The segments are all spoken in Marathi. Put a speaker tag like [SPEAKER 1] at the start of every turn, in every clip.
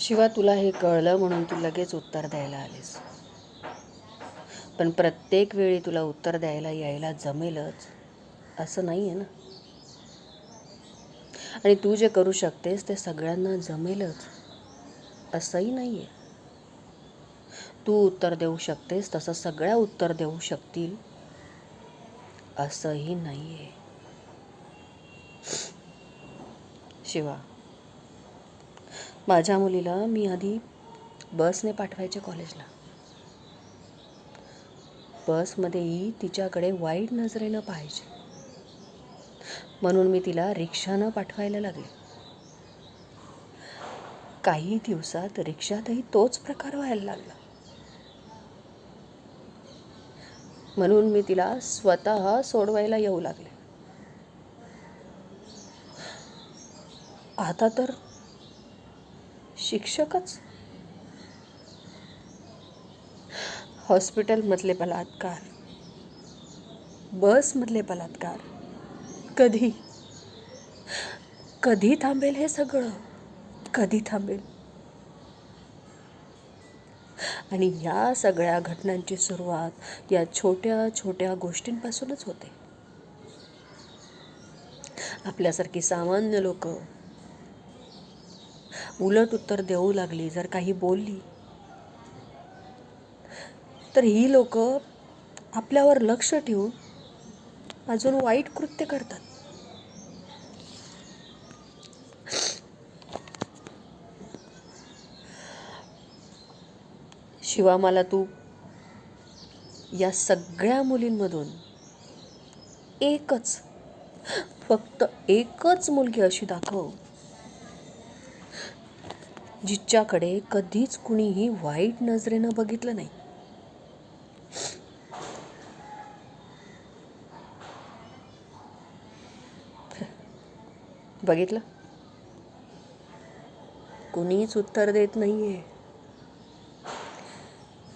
[SPEAKER 1] शिवा, तुला हे कळलं म्हणून तू लगेच उत्तर द्यायला आलीस. पण प्रत्येक वेळी तुला उत्तर द्यायला यायला जमेलच असं नाही आहे ना. आणि तू जे करू शकतेस ते सगळ्यांना जमेलच असंही नाही आहे. तू उत्तर देऊ शकतेस तसं सगळ्या उत्तर देऊ शकतील असंही नाही आहे. शिवा, माझ्या मुलीला मी आधी बसने पाठवायचे कॉलेजला. बसमध्येही तिच्याकडे वाईट नजरेनं पाहायचे, म्हणून मी तिला रिक्षानं पाठवायला लागले. काही दिवसात रिक्षातही तोच प्रकार व्हायला लागला, म्हणून मी तिला स्वतः सोडवायला येऊ लागले. आता तर शिक्षकच. हॉस्पिटलमधले बलात्कार, बसमधले बलात्कार, कधी कधी थांबेल हे सगळं? कधी थांबेल? आणि या सगळ्या घटनांची सुरुवात या छोट्या छोट्या गोष्टींपासूनच होते. आपल्यासारखी सामान्य लोक उलट उत्तर देऊ लागली, जर काही बोलली तर ही लोक आपल्यावर लक्ष ठेवून अजून वाईट कृत्य करतात. शिवा, मला तू या सगळ्या मुलींमधून एकच, फक्त एकच मुलगी अशी दाखव जिच्याकडे कधीच कुणीही वाईट नजरेनं बघितलं नाही. बघितलं? कुणीच उत्तर देत नाहीये,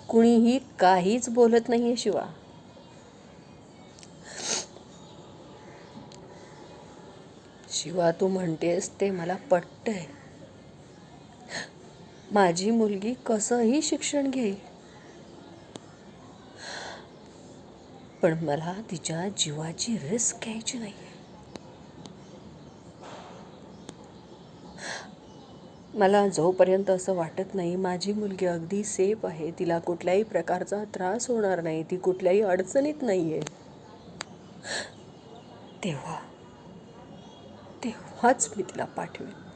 [SPEAKER 1] कुणीही काहीच बोलत नाहीये. शिवा, शिवा, तू म्हणतेस ते मला पटतंय. माझी मुलगी कसंही शिक्षण घेईल, पण मला तिच्या जीवाची रिस्क घ्यायची नाही. मला जोपर्यंत असं वाटत नाही माझी मुलगी अगदी सेफ आहे, तिला कुठल्याही प्रकारचा त्रास होणार नाही, ती कुठल्याही अडचणीत नाही आहे, तेव्हाच मी तिला पाठवेन.